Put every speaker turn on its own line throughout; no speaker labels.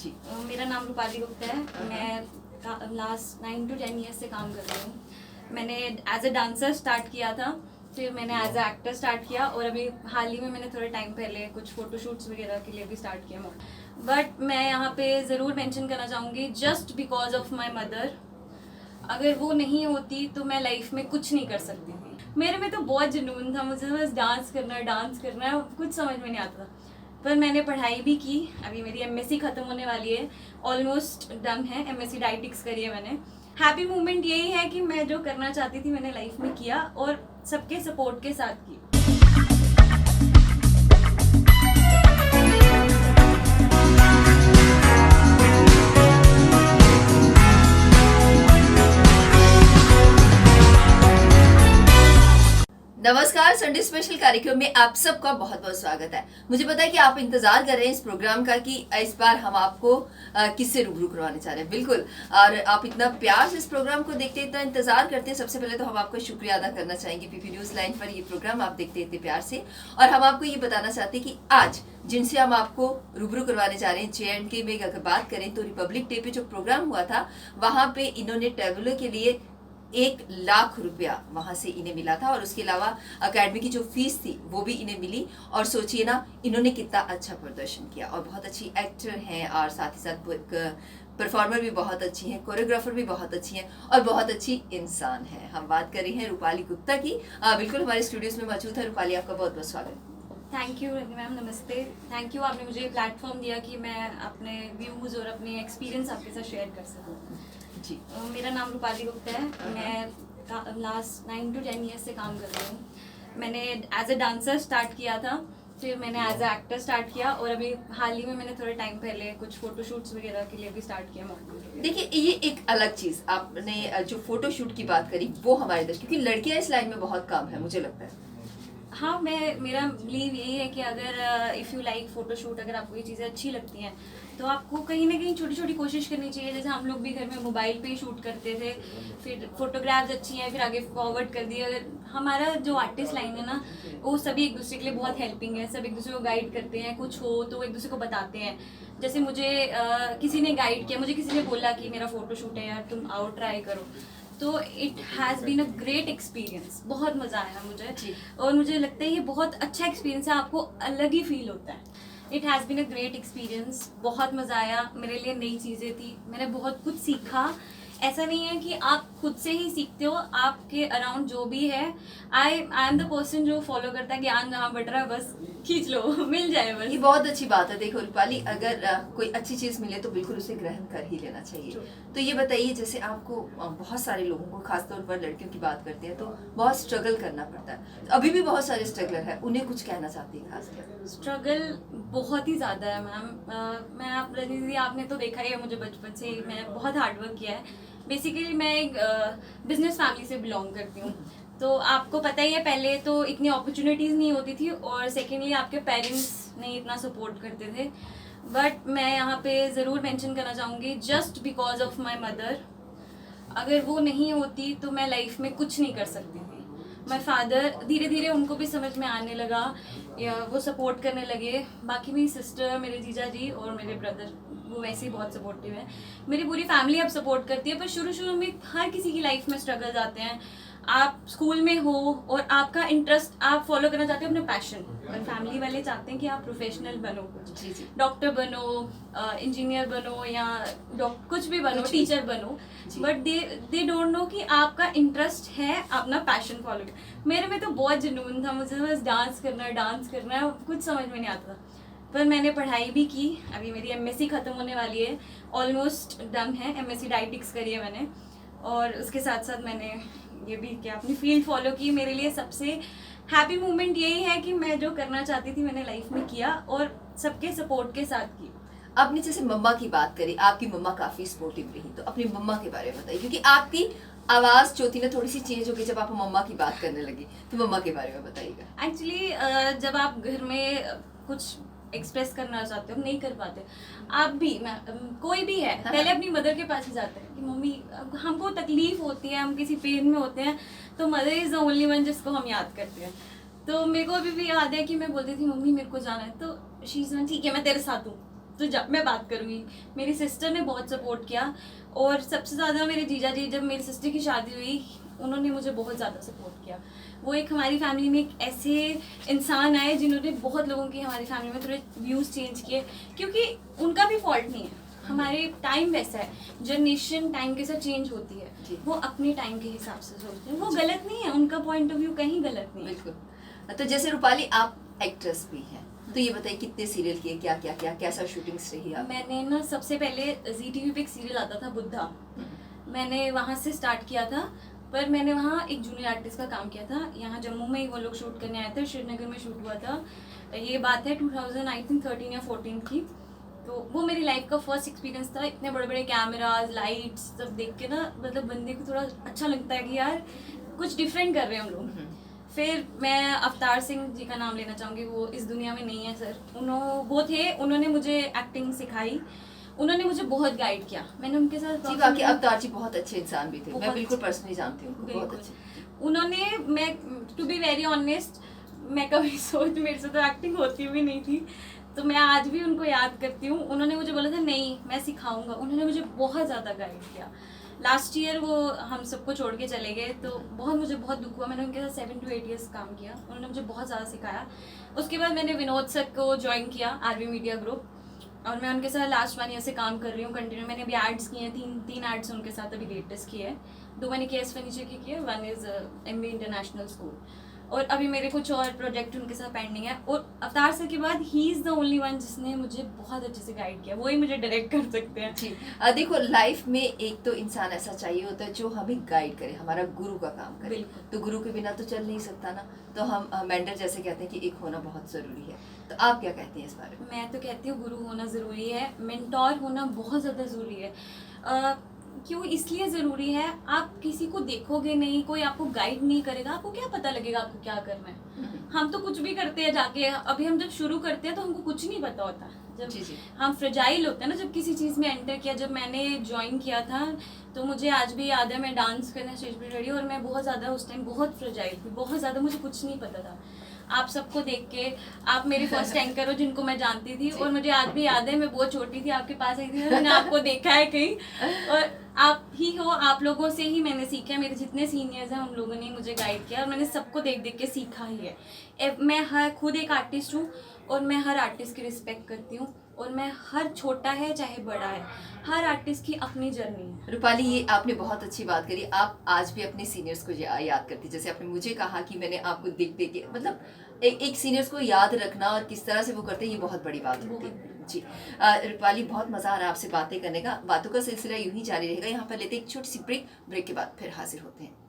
जी।
मेरा नाम रूपाली गुप्ता है। मैं लास्ट 9 to 10 ईयर्स से काम कर रही हूँ। मैंने एज अ डांसर स्टार्ट किया था, फिर मैंने एज अ एक्टर स्टार्ट किया और अभी हाल ही में मैंने थोड़े टाइम पहले कुछ फोटोशूट्स वगैरह के लिए भी स्टार्ट किया। बट मैं यहाँ पे ज़रूर मेंशन करना चाहूँगी, just because of my mother, अगर वो नहीं होती तो मैं लाइफ में कुछ नहीं कर सकती थी। मेरे में तो बहुत जुनून था, मुझे बस डांस करना है, कुछ समझ में नहीं आता था। पर मैंने पढ़ाई भी की, अभी मेरी एमएससी ख़त्म होने वाली है, ऑलमोस्ट डन है, एमएससी डाइटिक्स करी है मैंने। हैप्पी मोमेंट यही है कि मैं जो करना चाहती थी मैंने लाइफ में किया और सबके सपोर्ट के साथ की।
नमस्कार, संडे स्पेशल कार्यक्रम में आप सबका बहुत बहुत स्वागत है। मुझे पता है कि आप इंतजार कर रहे हैं इस प्रोग्राम का कि इस बार हम आपको किससे रूबरू करवाने चाह रहे हैं। बिल्कुल, और आप इतना प्यार से इस प्रोग्राम को देखते हैं, इतना इंतजार करते हैं। सबसे पहले तो हम आपका शुक्रिया अदा करना चाहेंगे। पीपी न्यूज लाइन पर ये प्रोग्राम आप देखते हैं इतने प्यार से, और हम आपको ये बताना चाहते हैं कि आज जिनसे हम आपको रूबरू करवाने जा रहे हैं JNK में अगर बात करें तो रिपब्लिक डे पे जो प्रोग्राम हुआ था वहां पे इन्होंने टैबलो के लिए 1 लाख रुपया वहां से इन्हें मिला था, और उसके अलावा अकेडमी की जो फीस थी वो भी इन्हें मिली। और सोचिए ना, इन्होंने कितना अच्छा प्रदर्शन किया, और बहुत अच्छी एक्टर हैं, और साथ ही साथ परफॉर्मर भी बहुत अच्छी हैं, कोरियोग्राफर भी बहुत अच्छी हैं, और बहुत अच्छी इंसान है। हम बात कर रहे हैं रूपाली गुप्ता की। बिल्कुल हमारे स्टूडियोज में मौजूद है। रूपाली, आपका बहुत बहुत स्वागत।
थैंक यू मैम, नमस्ते। थैंक यू, आपने मुझे प्लेटफॉर्म दिया कि मैं अपने व्यूज़ और अपने एक्सपीरियंस आपके साथ शेयर कर सकूँ।
जी।
मेरा नाम रूपाली गुप्ता है। मैं लास्ट 9 to 10 ईयर्स से काम कर रही हूँ। मैंने एज अ डांसर स्टार्ट किया था, फिर मैंने एज अ एक्टर स्टार्ट किया और अभी हाल ही में मैंने थोड़े टाइम पहले कुछ फोटोशूट्स वगैरह के लिए भी स्टार्ट किया मॉडलिंग।
देखिए, ये एक अलग चीज आपने जो फोटोशूट की बात करी वो हमारे देश, क्योंकि लड़कियां इस लाइन में बहुत कम है मुझे लगता है।
हाँ, मेरा बिलीव यही है कि अगर इफ़ यू लाइक फोटोशूट, अगर आपको ये चीज़ें अच्छी लगती हैं तो आपको कहीं ना कहीं छोटी छोटी कोशिश करनी चाहिए। जैसे हम लोग भी घर में मोबाइल पे ही शूट करते थे, फिर फोटोग्राफ्स अच्छी हैं, फिर आगे फॉरवर्ड कर दिए। अगर हमारा जो आर्टिस्ट लाइन है ना, वो सभी एक दूसरे के लिए बहुत हेल्पिंग है, सब एक दूसरे को गाइड करते हैं, कुछ हो तो एक दूसरे को बताते हैं। जैसे मुझे किसी ने गाइड किया, मुझे किसी ने बोला कि मेरा फोटोशूट है यार, तुम आओ ट्राई करो, तो it has been a great experience. बहुत मज़ा आया मुझे, और मुझे लगता है ये बहुत अच्छा एक्सपीरियंस है, आपको अलग ही फील होता है। It has been a great experience, बहुत मज़ा आया, मेरे लिए नई चीज़ें थी, मैंने बहुत कुछ सीखा। ऐसा नहीं है कि आप खुद से ही सीखते हो, आपके अराउंड जो भी है, आई एम द पर्सन जो फॉलो करता है, ज्ञान जहाँ बट रहा है बस खींच लो मिल जाए बस।
ये बहुत अच्छी बात है। देखो रूपाली, अगर कोई अच्छी चीज मिले तो बिल्कुल उसे ग्रहण कर ही लेना चाहिए। तो ये बताइए, जैसे आपको बहुत सारे लोगों को, खासतौर पर लड़कियों की बात करते हैं तो बहुत स्ट्रगल करना पड़ता है, अभी भी बहुत सारे स्ट्रगलर है, उन्हें कुछ कहना चाहती है खासकर?
स्ट्रगल बहुत ही ज़्यादा है मैम। मैं आप रजनी दीदी, आपने तो देखा ही है मुझे बचपन से, मैंने बहुत हार्डवर्क किया है। बेसिकली मैं एक बिजनेस फैमिली से बिलोंग करती हूँ, तो आपको पता ही है, पहले तो इतनी अपॉर्चुनिटीज़ नहीं होती थी, और सेकेंडली आपके पेरेंट्स नहीं इतना सपोर्ट करते थे। बट मैं यहाँ पे ज़रूर मेंशन करना चाहूँगी, just because of my mother, अगर वो नहीं होती तो मैं लाइफ में कुछ नहीं कर सकती थी। माई फादर, धीरे धीरे उनको भी समझ में आने लगा, या वो सपोर्ट करने लगे। बाकी मेरी सिस्टर, मेरे जीजा जी और मेरे ब्रदर, वो वैसे ही बहुत सपोर्टिव है। मेरी पूरी फैमिली अब सपोर्ट करती है, पर शुरू में हर किसी की लाइफ में स्ट्रगल्स आते हैं। आप स्कूल में हो और आपका इंटरेस्ट आप फॉलो करना चाहते हो, अपने पैशन, और फैमिली वाले चाहते हैं कि आप प्रोफेशनल बनो, डॉक्टर बनो, इंजीनियर बनो, या कुछ भी बनो, टीचर बनो, बट दे डोंट नो कि आपका इंटरेस्ट है, अपना पैशन फॉलो कर। मेरे में तो बहुत जुनून था, मुझे बस डांस करना है, कुछ समझ में नहीं आता था। पर मैंने पढ़ाई भी की, अभी मेरी एमएससी ख़त्म होने वाली है, ऑलमोस्ट डन है, एमएससी डाइटिक्स करी है मैंने, और उसके साथ साथ मैंने ये भी किया, अपनी फील्ड फॉलो की। मेरे लिए सबसे हैप्पी मोमेंट यही है कि मैं जो करना चाहती थी मैंने लाइफ में किया, और सबके सपोर्ट के साथ की।
आपने जैसे मम्मा की बात करी, आपकी मम्मा काफी सपोर्टिव रही, तो अपनी मम्मा के बारे में बताइए, क्योंकि आपकी आवाज जो थी ना थोड़ी सी चेंज हो गई जब आप मम्मा की बात करने लगी, तो मम्मा के बारे में बताइएगा।
एक्चुअली जब आप घर में कुछ एक्सप्रेस करना चाहते हो, नहीं कर पाते, आप भी, कोई भी है, पहले अपनी मदर के पास ही जाते हैं कि मम्मी हमको तकलीफ होती है, हम किसी पेन में होते हैं, तो mother is the only one जिसको हम याद करते हैं। तो मेरे को अभी भी याद है कि मैं बोलती थी मम्मी मेरे को जाना है, तो शी इज़ ठीक है मैं तेरे साथ हूँ, तो जब मैं बात करूँगी, मेरी सिस्टर ने बहुत सपोर्ट किया, और सबसे ज़्यादा मेरे जीजा जी, जब मेरी सिस्टर की शादी हुई उन्होंने मुझे बहुत ज़्यादा सपोर्ट किया। वो एक हमारी फैमिली में एक ऐसे इंसान आए जिन्होंने बहुत लोगों की हमारी फैमिली में थोड़े व्यूज़ चेंज किए, क्योंकि उनका भी फॉल्ट नहीं है, हमारे टाइम वैसा है, जनरेशन टाइम के साथ चेंज होती है,
जी।
वो अपने टाइम के हिसाब से सोचते हैं, वो गलत नहीं है, उनका पॉइंट ऑफ व्यू कहीं गलत नहीं है।
बिल्कुल। तो जैसे रूपाली आप एक्ट्रेस भी हैं, तो ये बताइए कितने सीरियल किए, क्या क्या क्या कैसा शूटिंग्स रही आप?
मैंने ना सबसे पहले जी टीवी पे एक सीरियल आता था बुद्धा, मैंने वहाँ से स्टार्ट किया था, पर मैंने वहाँ एक जूनियर आर्टिस्ट का काम किया था। यहाँ जम्मू में ही वो लोग शूट करने आए थे, श्रीनगर में शूट हुआ था, ये बात है 2013 या 14 की। तो वो मेरी लाइफ का फर्स्ट एक्सपीरियंस था। इतने बड़े बड़े कैमराज, लाइट्स सब देख के ना, मतलब बंदे को थोड़ा अच्छा लगता है कि यार कुछ डिफरेंट कर रहे हैं हम लोग। फिर मैं अवतार सिंह जी का नाम लेना चाहूँगी, वो इस दुनिया में नहीं है सर, वो थे, उन्होंने मुझे एक्टिंग सिखाई, उन्होंने मुझे बहुत गाइड किया। मैंने उनके साथ
जी बाकी अवतार जी बहुत अच्छे इंसान भी थे, मैं
बहुत
बिल्कुल
अच्छे।
पर्सनली जानती हूँ उनको, बहुत
बिल्कुल।
अच्छे।
उन्होंने, मैं टू बी वेरी ऑनेस्ट, मैं कभी सोच, मेरे से तो एक्टिंग होती भी नहीं थी, तो मैं आज भी उनको याद करती हूँ। उन्होंने मुझे बोला था नहीं मैं सिखाऊंगा, उन्होंने मुझे बहुत ज़्यादा गाइड किया। लास्ट ईयर वो हम सबको छोड़ के चले गए, तो मुझे बहुत दुख हुआ। मैंने उनके साथ 7 to 8 years काम किया, उन्होंने मुझे बहुत ज़्यादा सिखाया। उसके बाद मैंने विनोद सर को ज्वाइन किया, आरवी मीडिया ग्रुप, और मैं उनके साथ लास्ट 1 year से काम कर रही हूँ कंटिन्यू। मैंने अभी एड्स किए हैं, 3 एड्स उनके साथ अभी लेटेस्ट किए हैं। 2 मैंने केएस फर्नीचर की किए, 1 इज़ MB इंटरनेशनल स्कूल, और अभी मेरे कुछ और प्रोजेक्ट उनके साथ पेंडिंग है। और अवतार सर के बाद he is the only one जिसने मुझे बहुत अच्छे से गाइड किया, वही मुझे डायरेक्ट कर सकते हैं।
जी देखो लाइफ में एक तो इंसान ऐसा चाहिए होता है जो हमें गाइड करे, हमारा गुरु का काम करे।
बिल्कुल।
तो गुरु के बिना तो चल नहीं सकता ना, तो हम मेंटर जैसे कहते हैं कि एक होना बहुत ज़रूरी है। तो आप क्या कहती हैं इस बारे में?
मैं तो कहती हूँ गुरु होना ज़रूरी है, मेंटोर होना बहुत ज़्यादा ज़रूरी है। क्यों इसलिए ज़रूरी है, आप किसी को देखोगे नहीं, कोई आपको गाइड नहीं करेगा, आपको क्या पता लगेगा आपको क्या करना है। हम तो कुछ भी करते हैं जाके, अभी हम जब शुरू करते हैं तो हमको कुछ नहीं पता होता। जब
जी।
हम फ्रेजाइल होते हैं ना, जब किसी चीज़ में एंटर किया, जब मैंने ज्वाइन किया था तो मुझे आज भी याद है, मैं डांस करने स्टेज पर रेडी, और मैं बहुत ज़्यादा उस टाइम बहुत फ्रेजाइल थी, बहुत ज़्यादा, मुझे कुछ नहीं पता था। आप सबको देख के, आप मेरे फर्स्ट एंकर हो जिनको मैं जानती थी, और मुझे आज भी याद है मैं बहुत छोटी थी, आपके पास आई थी, मैंने आपको देखा है कहीं, और आप ही हो, आप लोगों से ही मैंने सीखा है। मेरे जितने सीनियर्स हैं उन लोगों ने मुझे गाइड किया, और मैंने सबको देख देख के सीखा ही है। मैं खुद एक आर्टिस्ट हूँ, और मैं हर आर्टिस्ट की रिस्पेक्ट करती हूँ, और मैं हर छोटा है चाहे बड़ा है, हर आर्टिस्ट की अपनी जर्नी है।
रूपाली ये आपने बहुत अच्छी बात करी, आप आज भी अपने सीनियर्स को याद करती, जैसे आपने मुझे कहा कि मैंने आपको देख देख के, मतलब एक सीनियर्स को याद रखना और किस तरह से वो करते हैं, ये बहुत बड़ी बात होती है। जी रूपाली बहुत मज़ा आ रहा है आपसे बातें करने का, बातों का सिलसिला यूं ही जारी रहेगा। यहाँ पर लेते एक छोटी सी ब्रेक के बाद फिर हाजिर होते हैं।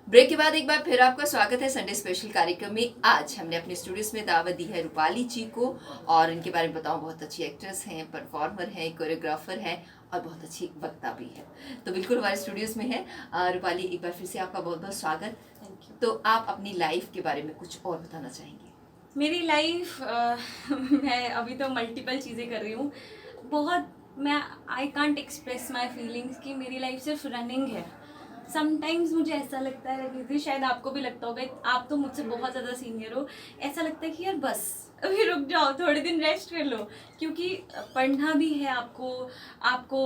ब्रेक के बाद एक बार फिर आपका स्वागत है संडे स्पेशल कार्यक्रम में। आज हमने अपने स्टूडियोज में दावत दी है रूपाली जी को, और इनके बारे में बताऊं, बहुत अच्छी एक्ट्रेस हैं, परफॉर्मर हैं, कोरियोग्राफर हैं, और बहुत अच्छी वक्ता भी है। तो बिल्कुल हमारे स्टूडियोज में है रूपाली, एक बार फिर से आपका बहुत बहुत स्वागत।
Thank you.
तो आप अपनी लाइफ के बारे में कुछ और बताना चाहेंगे?
मेरी लाइफ मैं अभी तो मल्टीपल चीज़ें कर रही हूँ, मैं I can't express my feelings कि मेरी लाइफ सिर्फ रनिंग है। समटाइम्स मुझे ऐसा लगता है रणनीति, शायद आपको भी लगता होगा, आप तो मुझसे बहुत ज़्यादा सीनियर हो, ऐसा लगता है कि यार बस अभी रुक जाओ, थोड़े दिन रेस्ट कर लो, क्योंकि पढ़ना भी है आपको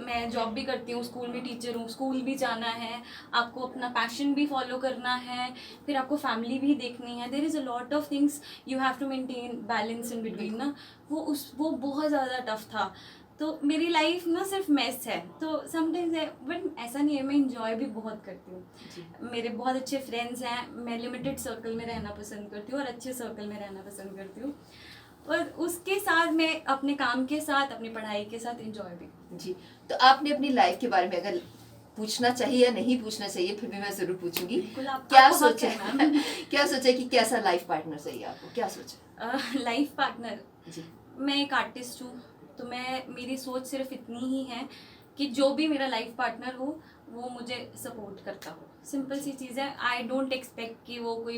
मैं जॉब भी करती हूँ, स्कूल में टीचर हूँ, स्कूल भी जाना है, आपको अपना पैशन भी फॉलो करना है, फिर आपको फैमिली भी देखनी है। There is a lot of things you have to maintain balance in between ना, वो बहुत ज़्यादा टफ था। तो मेरी लाइफ ना सिर्फ मेस है, तो समटाइम्स बट ऐसा नहीं है, मैं इंजॉय भी बहुत करती हूँ। मेरे बहुत अच्छे फ्रेंड्स हैं, मैं लिमिटेड सर्कल में रहना पसंद करती हूँ और अच्छे सर्कल में रहना पसंद करती हूँ। और उसके साथ मैं अपने काम के साथ, अपनी पढ़ाई के साथ इंजॉय भी।
जी, तो आपने अपनी लाइफ के बारे में अगर पूछना चाहिए या नहीं पूछना चाहिए, फिर भी मैं जरूर पूछूंगी।
बिल्कुल,
क्या
आपको हक
सोचा
है मैम।
क्या सोचा कि कैसा लाइफ पार्टनर चाहिए आपको, क्या सोचा?
लाइफ पार्टनर,
जी।
मैं एक आर्टिस्ट हूँ, तो मेरी सोच सिर्फ इतनी ही है कि जो भी मेरा लाइफ पार्टनर हो वो मुझे सपोर्ट करता हो। सिंपल सी चीज़ है। आई डोंट एक्सपेक्ट कि वो कोई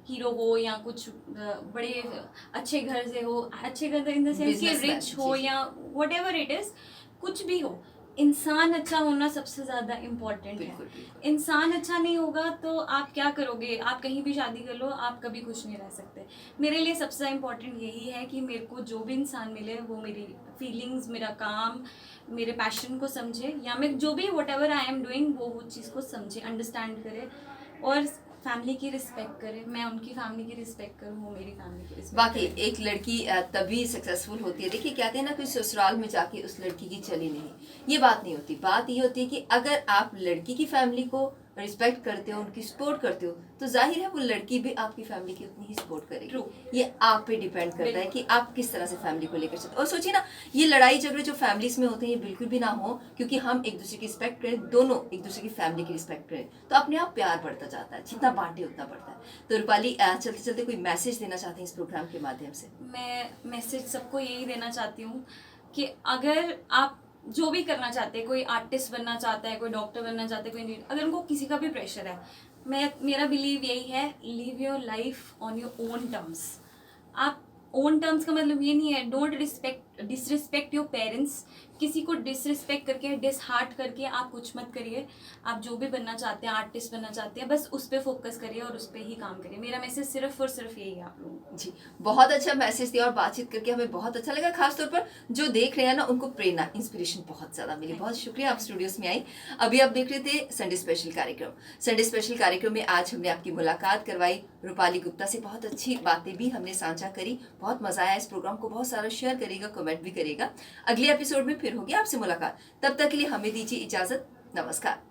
हीरो हो या कुछ बड़े अच्छे घर से हो, अच्छे घर इन द सेंस कि
Businessman,
रिच हो
जी।
या वट एवर इट इज़, कुछ भी हो, इंसान अच्छा होना सबसे ज़्यादा इम्पोर्टेंट है।
बिल्कुल बिल्कुल।
इंसान अच्छा नहीं होगा तो आप क्या करोगे? आप कहीं भी शादी कर लो, आप कभी खुश नहीं रह सकते। मेरे लिए सबसे इम्पोर्टेंट यही है कि मेरे को जो भी इंसान मिले वो मेरी फीलिंग्स, मेरा काम, मेरे पैशन को समझे, या मैं जो भी what ever I am doing वो चीज़ को समझे, अंडरस्टैंड करे और फैमिली की रिस्पेक्ट करे। मैं उनकी फैमिली की रिस्पेक्ट करूँ, वो मेरी फैमिली की रिस्पेक्ट
बाकी
करे।
एक लड़की तभी सक्सेसफुल होती है। देखिए कहते हैं ना, कोई ससुराल में जाके उस लड़की की चली नहीं, ये बात नहीं होती। बात ये होती है कि अगर आप लड़की की फैमिली को रिस्पेक्ट करते हो, उनकी सपोर्ट करते हो, तो जाहिर है वो लड़की भी आपकी फैमिली की उतनी ही सपोर्ट करेगी।
True.
ये आप पे डिपेंड करता है कि आप किस तरह से फैमिली को लेकर चलते हो। और सोचिए ना, ये लड़ाई झगड़े जो फैमिलीज में होते हैं ये बिल्कुल भी ना हो, क्योंकि हम एक दूसरे की रिस्पेक्ट करें, दोनों एक दूसरे की फैमिली की रिस्पेक्ट करें, तो अपने आप प्यार बढ़ता जाता है। जितना बांटे उतना बढ़ता है। तो रूपाली, चलते चलते कोई मैसेज देना चाहते हैं इस प्रोग्राम के माध्यम से?
मैं मैसेज सबको यही देना चाहती हूँ कि अगर आप जो भी करना चाहते हैं, कोई आर्टिस्ट बनना चाहता है, कोई डॉक्टर बनना चाहता है, कोई इंजीनियर, अगर उनको किसी का भी प्रेशर है, मेरा बिलीव यही है, live your life on your own terms. आप ओन टर्म्स का मतलब ये नहीं है डोंट डिसरिस्पेक्ट योर पेरेंट्स। किसी को डिसरिस्पेक्ट करके, डिसहार्ट करके आप कुछ मत करिए। आप जो भी बनना चाहते हैं, आर्टिस्ट बनना चाहते हैं, बस उस पर फोकस करिए और उस पर ही काम करिए। मेरा मैसेज सिर्फ और सिर्फ यही है आप लोगों को।
जी, बहुत अच्छा मैसेज दिया और बातचीत करके हमें बहुत अच्छा लगा। खासतौर पर जो देख रहे हैं ना, उनको प्रेरणा, इंस्पिरेशन बहुत ज्यादा मिली। बहुत शुक्रिया, आप स्टूडियोज में आई। अभी आप देख रहे थे संडे स्पेशल कार्यक्रम। संडे स्पेशल कार्यक्रम में आज हमने आपकी मुलाकात करवाई रूपाली गुप्ता से। बहुत अच्छी बातें भी हमने साझा करी। बहुत मजा आया। इस प्रोग्राम को बहुत सारा शेयर करेगा, कमेंट भी करेगा। अगले एपिसोड में फिर होगी आपसे मुलाकात। तब तक के लिए हमें दीजिए इजाजत। नमस्कार।